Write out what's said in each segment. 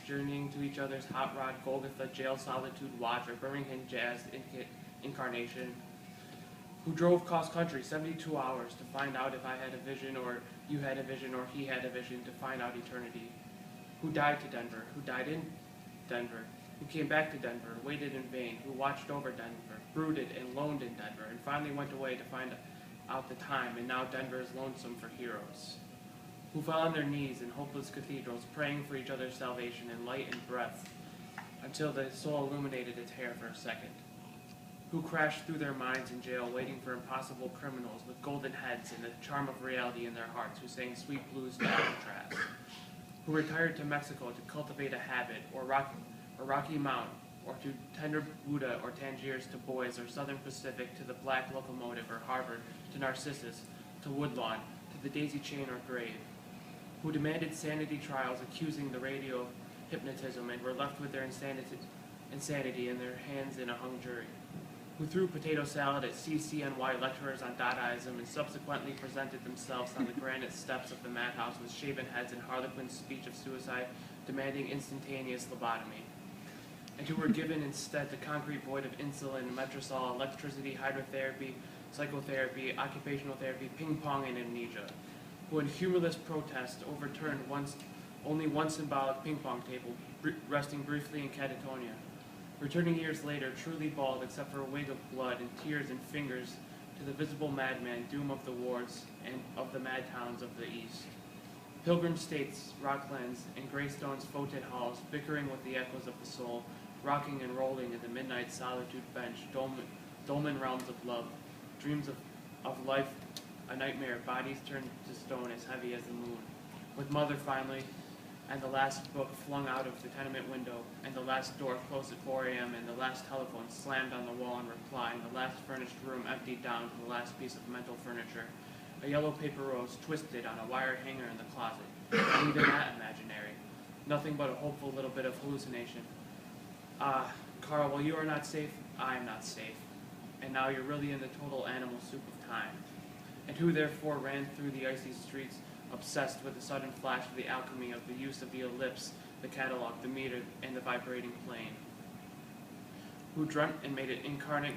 journeying to each other's hot rod, Golgotha, jail solitude watch, or Birmingham jazz incarnation, who drove cross country 72 hours to find out if I had a vision, or you had a vision, or he had a vision to find out eternity, who died to Denver, who died in Denver, who came back to Denver, waited in vain, who watched over Denver, brooded and loaned in Denver, and finally went away to find out the time, and now Denver is lonesome for heroes, who fell on their knees in hopeless cathedrals, praying for each other's salvation in light and breath, until the soul illuminated its hair for a second, who crashed through their minds in jail, waiting for impossible criminals with golden heads and the charm of reality in their hearts, who sang sweet blues to Alcatraz, who retired to Mexico to cultivate a habit, or Rocky Mount, or to tender Buddha or Tangiers to boys, or Southern Pacific to the black locomotive, or Harvard to Narcissus, to Woodlawn, to the daisy chain or grave, who demanded sanity trials accusing the radio of hypnotism and were left with their insanity in their hands in a hung jury, who threw potato salad at CCNY lecturers on Dadaism and subsequently presented themselves on the granite steps of the madhouse with shaven heads and Harlequin's speech of suicide demanding instantaneous lobotomy, and who were given instead the concrete void of insulin, metrosol, electricity, hydrotherapy, psychotherapy, occupational therapy, ping pong, and amnesia, who in humorless protest overturned only one symbolic ping pong table, resting briefly in catatonia, returning years later truly bald except for a wig of blood and tears and fingers to the visible madman, doom of the wards and of the mad towns of the East. Pilgrim states, rocklands, and Greystone's foetid halls, bickering with the echoes of the soul, rocking and rolling in the midnight solitude bench, dolmen realms of love, dreams of life, a nightmare, bodies turned to stone as heavy as the moon, with mother finally, and the last book flung out of the tenement window, and the last door closed at 4 a.m., and the last telephone slammed on the wall in reply, and the last furnished room emptied down to the last piece of mental furniture, a yellow paper rose twisted on a wire hanger in the closet, and even that imaginary, nothing but a hopeful little bit of hallucination. Ah, Carl, while you are not safe, I am not safe, and now you're really in the total animal soup of time, and who therefore ran through the icy streets obsessed with the sudden flash of the alchemy of the use of the ellipse, the catalog, the meter, and the vibrating plane, who dreamt and made it incarnate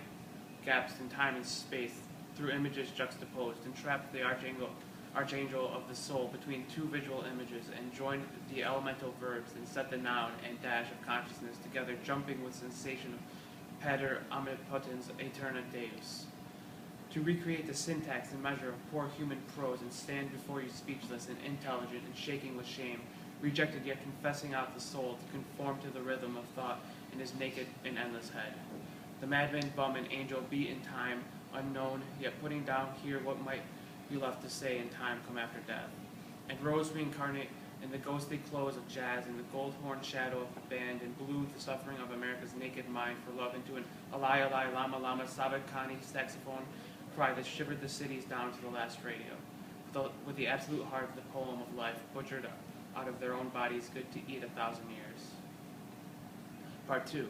gaps in time and space through images juxtaposed, and trapped the archangel of the soul between two visual images, and joined the elemental verbs, and set the noun and dash of consciousness together, jumping with sensation of pater omnipotens aeterna deus, to recreate the syntax and measure of poor human prose, and stand before you speechless and intelligent and shaking with shame, rejected yet confessing out the soul to conform to the rhythm of thought in his naked and endless head. The madman bum and angel beat in time, unknown, yet putting down here what might be left to say in time come after death. And rose reincarnate in the ghostly clothes of jazz, in the gold horn shadow of the band, and blew the suffering of America's naked mind for love into an alai alai lama lama sabakani saxophone cry that shivered the cities down to the last radio, with the absolute heart of the poem of life butchered out of their own bodies good to eat 1,000 years. Part 2.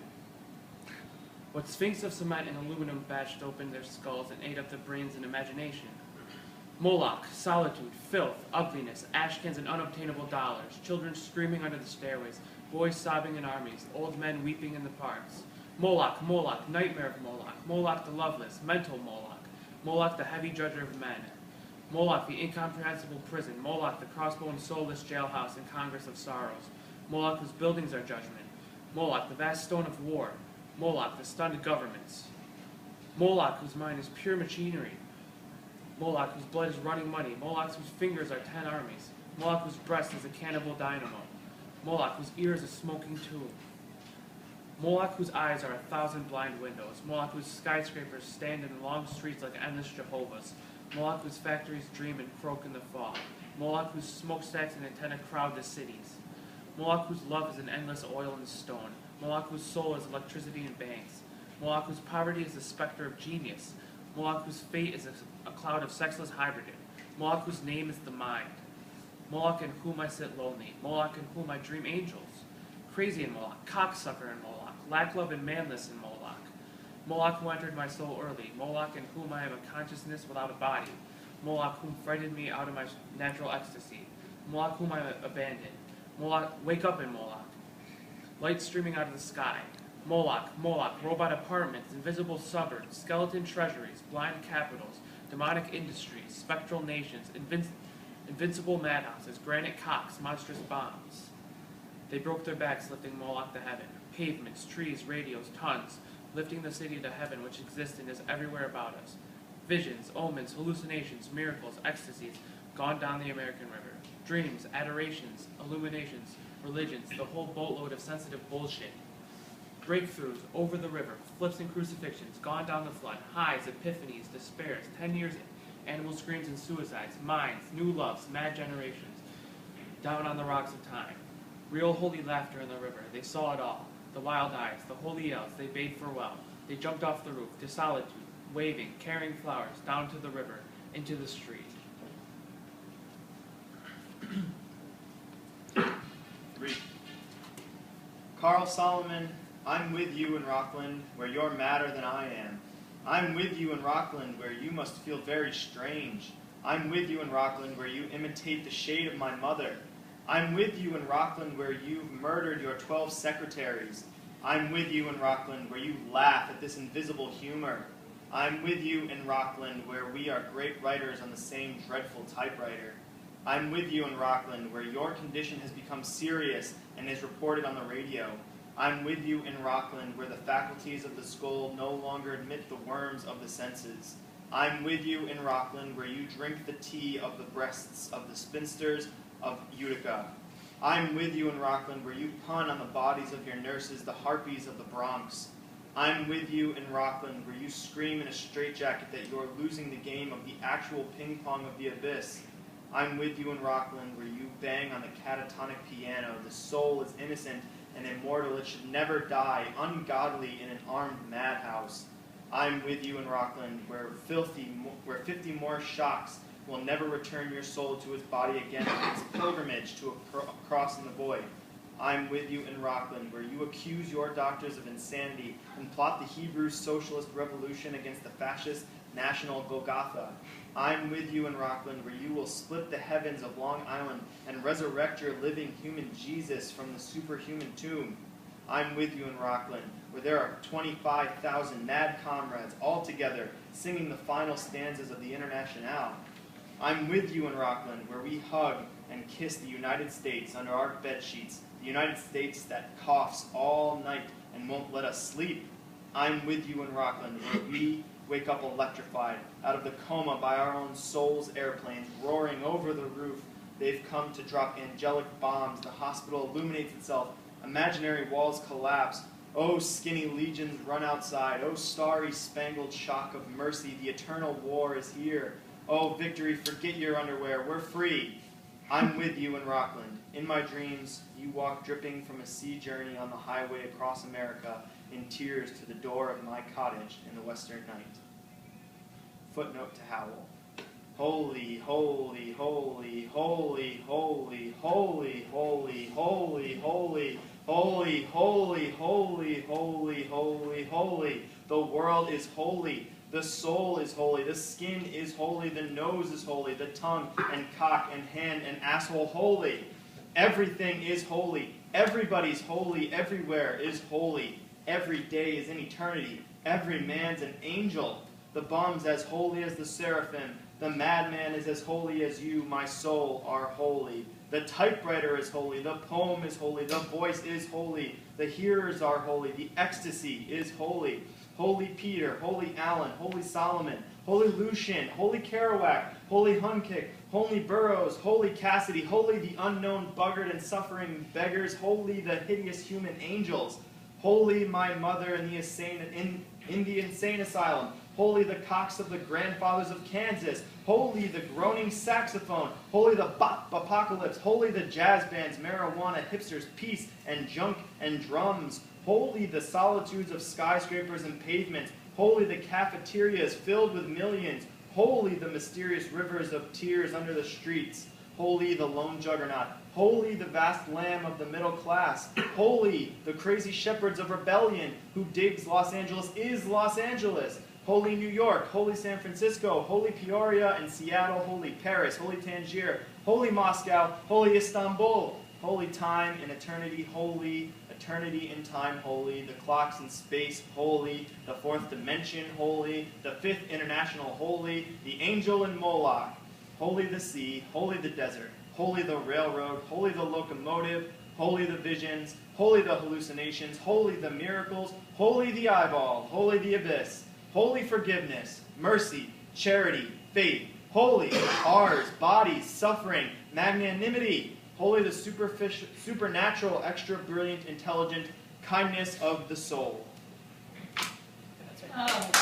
What sphinx of cement and aluminum bashed open their skulls and ate up the brains and imagination? Moloch, solitude, filth, ugliness, ashcans and unobtainable dollars, children screaming under the stairways, boys sobbing in armies, old men weeping in the parks. Moloch, Moloch, nightmare of Moloch, Moloch the loveless, mental Moloch, Moloch the heavy judger of men, Moloch the incomprehensible prison, Moloch the crossbone soulless jailhouse and congress of sorrows, Moloch whose buildings are judgment, Moloch the vast stone of war, Moloch the stunned governments, Moloch whose mind is pure machinery, Moloch whose blood is running money, Moloch whose fingers are 10 armies, Moloch whose breast is a cannibal dynamo, Moloch whose ear is a smoking tomb, Moloch whose eyes are 1,000 blind windows, Moloch whose skyscrapers stand in long streets like endless Jehovahs, Moloch whose factories dream and croak in the fog, Moloch whose smokestacks and antennae crowd the cities, Moloch whose love is an endless oil and stone, Moloch whose soul is electricity and banks, Moloch whose poverty is the specter of genius, Moloch whose fate is a cloud of sexless hydrogen, Moloch whose name is the mind, Moloch in whom I sit lonely, Moloch in whom I dream angels, crazy in Moloch, cocksucker in Moloch, lack love and manless in Moloch, Moloch who entered my soul early, Moloch in whom I am a consciousness without a body, Moloch whom frightened me out of my natural ecstasy, Moloch whom I abandoned, Moloch, wake up in Moloch, light streaming out of the sky. Moloch, Moloch, robot apartments, invisible suburbs, skeleton treasuries, blind capitals, demonic industries, spectral nations, invincible madhouses, granite cocks, monstrous bombs. They broke their backs, lifting Moloch to heaven. Pavements, trees, radios, tons, lifting the city to heaven, which exists and is everywhere about us. Visions, omens, hallucinations, miracles, ecstasies, gone down the American River. Dreams, adorations, illuminations, religions, the whole boatload of sensitive bullshit. Breakthroughs over the river, flips and crucifixions, gone down the flood, highs, epiphanies, despairs, 10 years, animal screams and suicides, minds, new loves, mad generations, down on the rocks of time. Real holy laughter in the river, they saw it all. The wild eyes, the holy yells, they bade farewell. They jumped off the roof, to solitude, waving, carrying flowers, down to the river, into the street. 3. Carl Solomon, I'm with you in Rockland, where you're madder than I am. I'm with you in Rockland, where you must feel very strange. I'm with you in Rockland, where you imitate the shade of my mother. I'm with you in Rockland, where you've murdered your 12 secretaries. I'm with you in Rockland, where you laugh at this invisible humor. I'm with you in Rockland, where we are great writers on the same dreadful typewriter. I'm with you in Rockland, where your condition has become serious and is reported on the radio. I'm with you in Rockland, where the faculties of the skull no longer admit the worms of the senses. I'm with you in Rockland, where you drink the tea of the breasts of the spinsters of Utica. I'm with you in Rockland, where you pun on the bodies of your nurses, the harpies of the Bronx. I'm with you in Rockland, where you scream in a straitjacket that you're losing the game of the actual ping pong of the abyss. I'm with you in Rockland, where you bang on the catatonic piano. The soul is innocent and immortal. It should never die, ungodly in an armed madhouse. I'm with you in Rockland, where 50 more shocks will never return your soul to its body again on its pilgrimage to a cross in the void. I'm with you in Rockland, where you accuse your doctors of insanity and plot the Hebrew socialist revolution against the fascist national Golgotha. I'm with you in Rockland, where you will split the heavens of Long Island and resurrect your living human Jesus from the superhuman tomb. I'm with you in Rockland, where there are 25,000 mad comrades all together singing the final stanzas of the Internationale. I'm with you in Rockland, where we hug and kiss the United States under our bedsheets, the United States that coughs all night and won't let us sleep. I'm with you in Rockland, where we wake up electrified out of the coma by our own souls' airplanes roaring over the roof. They've come to drop angelic bombs. The hospital illuminates itself. Imaginary walls collapse. Oh, skinny legions run outside. Oh, starry spangled shock of mercy. The eternal war is here. Oh, victory, forget your underwear. We're free. I'm with you in Rockland. In my dreams, you walk dripping from a sea journey on the highway across America in tears to the door of my cottage in the western night. Footnote to Howl. Holy, holy, holy, holy, holy, holy, holy, holy, holy, holy, holy, holy, holy, holy, holy. The world is holy. The soul is holy. The skin is holy. The nose is holy. The tongue and cock and hand and asshole holy. Everything is holy. Everybody's holy. Everywhere is holy. Every day is an eternity. Every man's an angel. The bum's as holy as the seraphim. The madman is as holy as you, my soul, are holy. The typewriter is holy. The poem is holy. The voice is holy. The hearers are holy. The ecstasy is holy. Holy Peter, Holy Allen, Holy Solomon, Holy Lucian, Holy Kerouac, Holy Hunkick, Holy Burroughs, Holy Cassidy, Holy the unknown buggered and suffering beggars, Holy the hideous human angels, Holy my mother in the insane asylum, Holy the cocks of the grandfathers of Kansas, Holy the groaning saxophone, Holy the bop apocalypse, Holy the jazz bands, marijuana, hipsters, peace and junk and drums, Holy the solitudes of skyscrapers and pavements, holy the cafeterias filled with millions, holy the mysterious rivers of tears under the streets, holy the lone juggernaut, holy the vast lamb of the middle class, holy the crazy shepherds of rebellion who digs Los Angeles is Los Angeles, holy New York, holy San Francisco, holy Peoria and Seattle, holy Paris, holy Tangier, holy Moscow, holy Istanbul, holy time in eternity, holy, eternity in time, holy, the clocks in space, holy, the fourth dimension, holy, the fifth international, holy, the angel in Moloch, holy the sea, holy the desert, holy the railroad, holy the locomotive, holy the visions, holy the hallucinations, holy the miracles, holy the eyeball, holy the abyss, holy forgiveness, mercy, charity, faith, holy, ours, bodies, suffering, magnanimity, holy the supernatural, extra brilliant, intelligent, kindness of the soul. Oh.